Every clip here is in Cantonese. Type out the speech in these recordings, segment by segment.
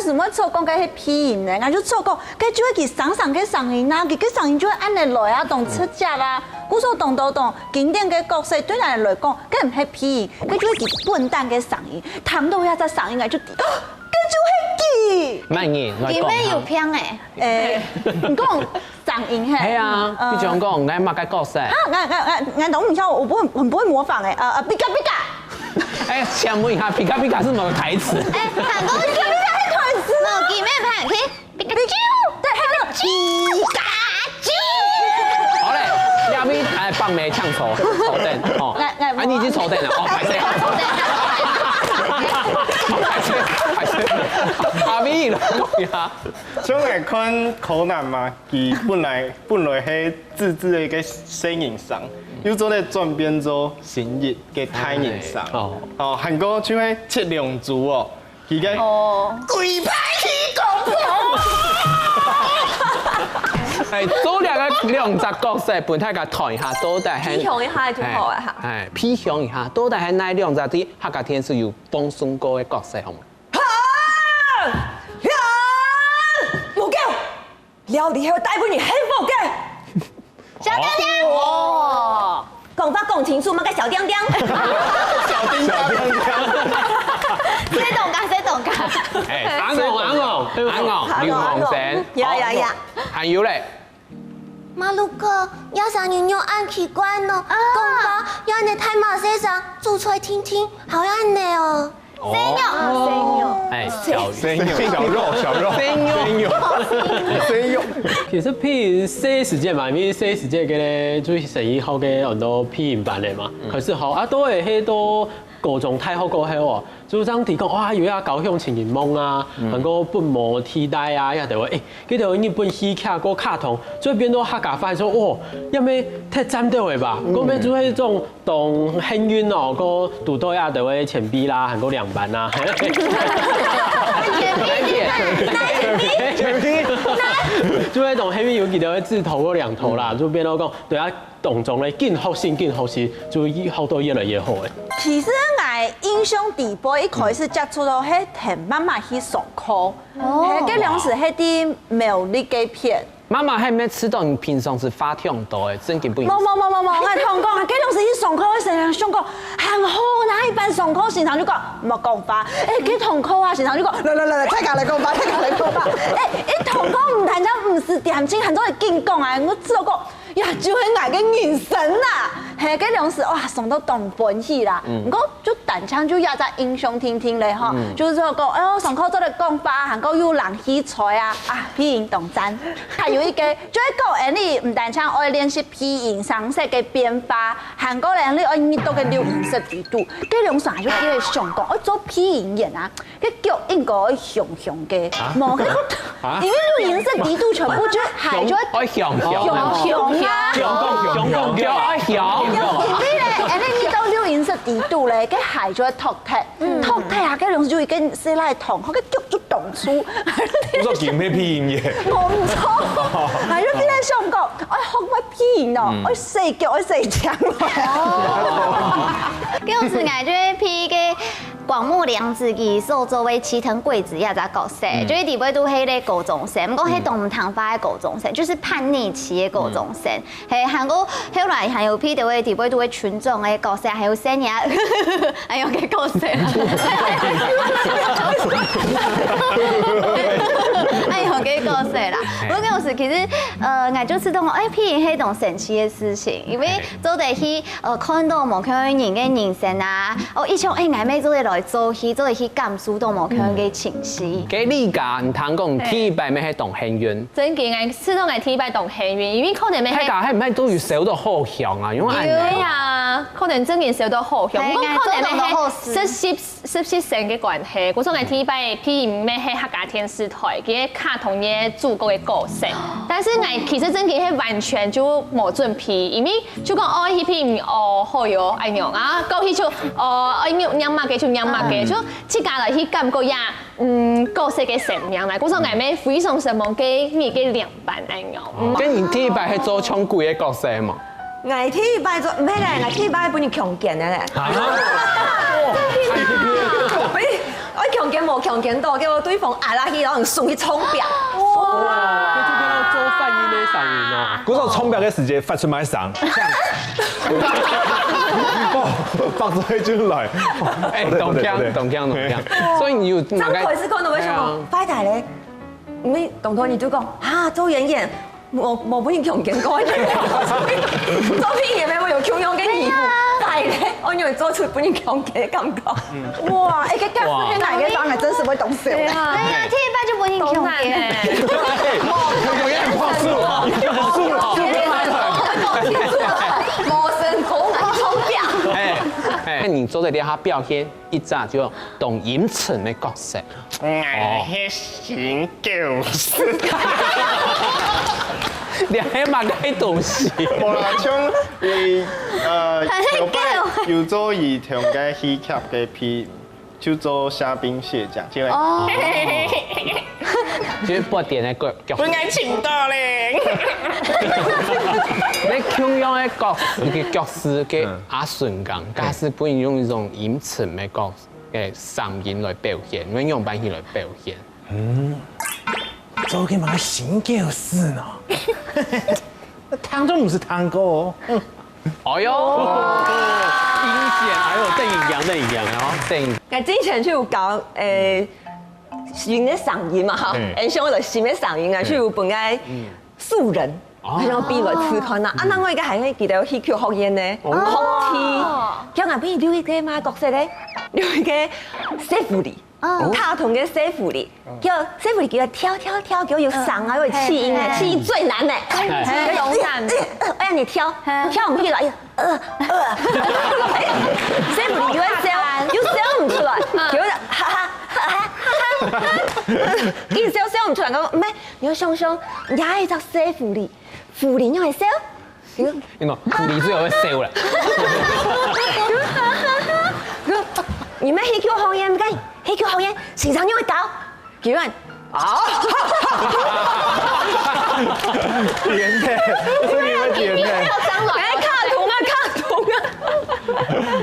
时我做讲个迄皮影咧，我就做讲，佮就会去上去上映啊，佮上映就会按来来啊，动出脚啦，古说动经典嘅角色对咱来讲，佮唔系皮影，佮就会去笨蛋嘅上映，谈到遐在上映啊，就，佮就会记。慢嘢，我里面有片诶，你讲上映嘿？系啊，比如讲，我嘛个角色。啊，我懂你，我很不会模仿哎，比卡。哎，想问一下，皮卡皮卡是什么台词？哎，韩国皮卡皮卡是台词，我记咩拍去？皮卡丘，对，还有皮卡丘。好嘞，下面哎放眉呛手电哦，啊你已经手电了哦，拍谁？拍谁？阿咪了，呀！种会看柯南嘛，伊本来迄自制的一个摄影上，又做咧转变做新日嘅太影上。哦，韩国像迄七龙珠哦，伊个鬼拍起公婆。哎，做两只角色，本太甲谈一下，到底係批評一下就好啊！係批評一下，到底係哪兩隻啲客家天是有幫送過嘅角色，好冇？冇叫，料理係帶俾你幸福嘅。小丁丁，哦，講法講清楚，乜嘅小丁丁？小丁丁，誰懂㗎？哎，阿牛，劉洪成，呀，還有咧。馬路哥，要上牛牛按奇怪哦，公包要你太馬身上做出來聽聽，好按你哦。生肉，哎，生肉。其實譬如寫時間嘛，因為寫時間嘅咧，就是成以後嘅很多批評版嘅嘛。可是好啊，都係喺多高中太好過後哦，組長提講哇，有啊高雄情人夢啊，能夠本無替代啊，一定話佢哋日本戲劇個卡通，所以變到客家話說哦，因為太針對嘅吧，咁樣就係種當幸運哦，個讀到呀就會前邊啦，很多兩班啦。就係同後面有幾條字頭嗰兩頭啦，就變到講對啊動作咧更學習，就以後都越來越好嘅。其實我印象底部一開始接觸到係同媽媽去上課，係嗰兩時係啲苗栗嘅片。媽媽係咩吃到你平常是發聽到嘅，真嘅不一樣。冇，我同講啊，嗰兩時去上課嘅時候，想講行好哪一班上課現場就講冇講法，佢同課啊現場就講來，睇下嚟講法，一同課唔談咗50點鐘，很多人勁講啊，我知道講。呀，就係我嘅眼神啦，係嗰兩時哇，上到當本戲啦，唔過就單槍就要在英雄聽咧嗬，就是講哎呦上課做嚟講法，韓國有人器材啊，皮影動戰，還有一個就係講你唔單槍愛練習皮影上色嘅變化，韓國人你愛捏到嘅留顏色底度，嗰兩時就叫佢上講，愛做皮影演啊，佢腳應該愛雄嘅，冇佢，因為留顏色底度全部就係咗愛雄。用叫愛雄。你到留顏色底度咧，佢係咗托踢啊，佢兩時就會跟死拉痛，佢腳一動出。我做見咩皮影嘢？冇錯，係咗啲咧上講，我學乜皮影咯，我四腳我四槍嗰時我就會批嘅廣木涼子佢所作為齊藤貴子一隻角色，就是地位都係咧高中生，唔過係動唔談法嘅高中生，就是叛逆期嘅高中生。係韓國後來還有批到嘅地位都係群眾嘅角色，還有生日，還有嘅角色，還有嘅角色啦。不過嗰時其實我就知道批影係一種神奇嘅事情，因為做得去看到無可人嘅人生啊，以前我妹做得來做戲，做得去感受到無可能嘅情緒。給你家唔通講天敗咩係動幸運？真嘅，我始終係天敗動幸運，因為可能咩係。係唔係都要受到好響啊？因為係啊，可能真嘅受到好響，我可能咩係17成嘅關係，嗰種係天敗譬如咩係客家電視台嘅卡通嘅主角嘅角色，但是我其實真嘅係完全就冇準備，因為就講迄片好有哎樣啊，到迄就娘媽嘅就娘媽嘅，就即家來去感覺呀，角色嘅成樣啦，嗰種係咩非常什麼嘅咩嘅兩版哎樣。跟你天敗係做搶鬼嘅角色嘛？我天敗做唔係咧，我天敗本嚟強健嘅咧。我強健無无强健度，叫对方挨拉去，然后顺去冲表。哇，这就叫做泛音的嗓音哦。嗰種衝表嘅時節發出買嗓，放咗一出來，哎，懂腔，所以你有張開是看到為什麼快大咧？你動作你就講啊，周妍妍，冇本人強健過，做片嘢咩會有強勇嘅義務，但係咧，我認為做出本人強健嘅感覺。哇，哎，个教师哪个班还真是会懂事。对啊，这一班就不一定强健。冇成功難衝表。哎，你做在他表現一早就懂吟沉的角色。迄神就是。你还嘛该懂事？無啦，像伊後擺有做伊同個戲劇嘅片，就做蝦兵蟹將，即係。哦。就是不點的角色。我愛請到咧。你強用的角色嘅阿順講，假使不用一種吟沉的角嘅嗓音來表現，我用扮戲來表現。做嘅嘛神叫事呢？湯中唔是湯哥哦。哎呦，陰險，还有邓颖陽哦，鄧颖。我之前就有搞新的嗓音嘛哈，像我就新的嗓音啊，就有本來素人。係用比來試看啦，那我而家係咧記得有戲劇學院咧，學戲，叫我俾留一個嘛角色咧，留一個師傅哩，卡通嘅師傅哩，叫師傅哩叫佢跳，叫有嗓啊，有氣音嘅，氣音最難嘅，很勇敢。哎呀你跳唔起來，師傅哩叫佢笑，又笑唔出來，叫佢哈，佢笑唔出來，我唔係，你要想也係隻師傅哩。婦聯因為笑，你講婦聯最後會笑啦。你們戲劇學院唔該，戲劇學院時常因為搞，叫人甜的，是你們甜的。卡通啊！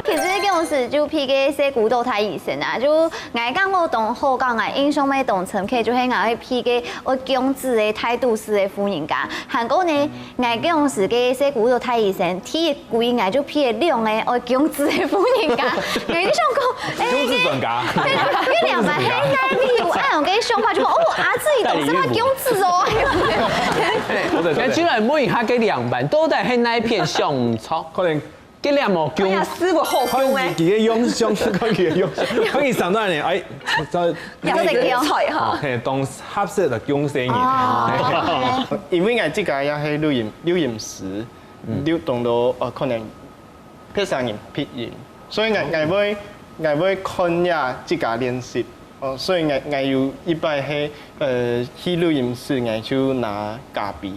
其實呢件事就譬個寫古道太醫生啊，就愛講我同好講愛印象咩同層級，就係愛譬個我強子嘅態度式嘅婦人家。韓國呢愛講是個寫古道太醫生，體嘅貴愛就譬個量嘅我強子嘅婦人家。愛你想講，強子專家。嗰兩萬係愛你有愛用嘅想法，就講哦阿姊懂什麼強子哦。但居然每下嘅兩萬都係喺那一片上唔錯，可能。嗰兩毛哎呀，師傅好可以自己用上，可以用，可以上到嚟，哎，就有食有菜哈。係當合適嘅用聲音。因為我即個也係錄音師，錄動到可能配上音配音，所以我會看呀即個練習，所以我有一擺係去錄音室，我就拿咖啡。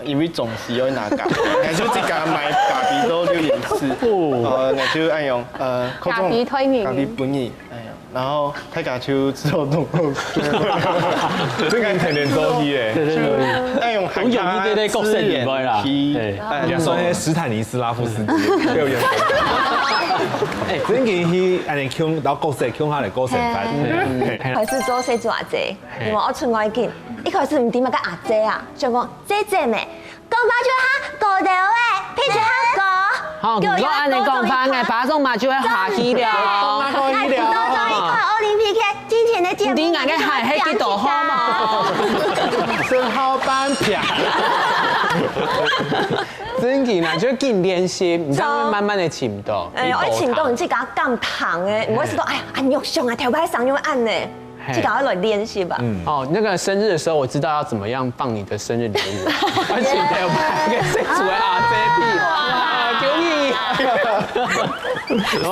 因為總是要拿咖啡，我就自己買咖啡到錄音室，我就愛用咖啡推你，咖啡本意，然後大家就自動動作，最近天天做戲誒，愛用好容易啲角色演開啦，也算係斯坦尼斯拉夫斯基表演。誒，最近佢安尼搶到角色搶下嚟歌成班，開始做細做阿姐，因為我出外景，一開始唔點啊個阿姐啊，就講姐咩，講翻咗下個條誒，譬如下個。好，如果按你講法，我把種嘛就會下去了。多咗一個奧林匹克金錢的節目，你眼嘅係喺幾多號嘛？是好班票。真嘅啦，就緊練習，唔知會慢慢的潛到。我潛到唔知搞咁糖嘅，唔會是講哎呀按肉上啊，條牌上用按呢，即係搞來練習吧。哦，那個生日的時候，我知道要怎麼樣放你的生日禮物，而且條牌嘅色素係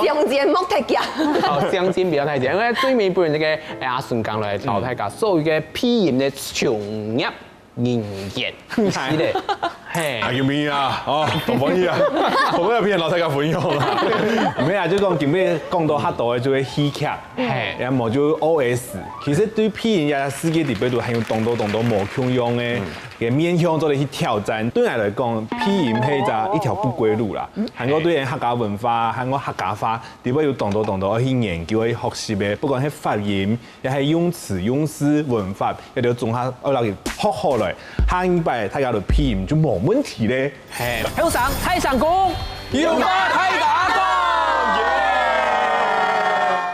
上節目太強。好，相煎不要太強，因為對面不如那個阿順講來調太高，所有嘅配音嘅唱入語言，是的。嘿，啊，叫咩啊？哦，同朋友啊，同朋友骗老太家分享啊。咩啊？就講前面講到較多嘅就係戲劇，然後就 OS。其實對配音也世界地位都係用動到無窮用嘅嘅面向做嚟去挑戰。對我來講，配音係一條不歸路啦。韓國對人客家文化、韓國客家話，地位要動到去研究去學習嘅，不管係發音，又係用詞、用詞、文法，一定要綜合我哋學好來。下一拜大家就配音就冇問題咧。香港太上宮，要把太打。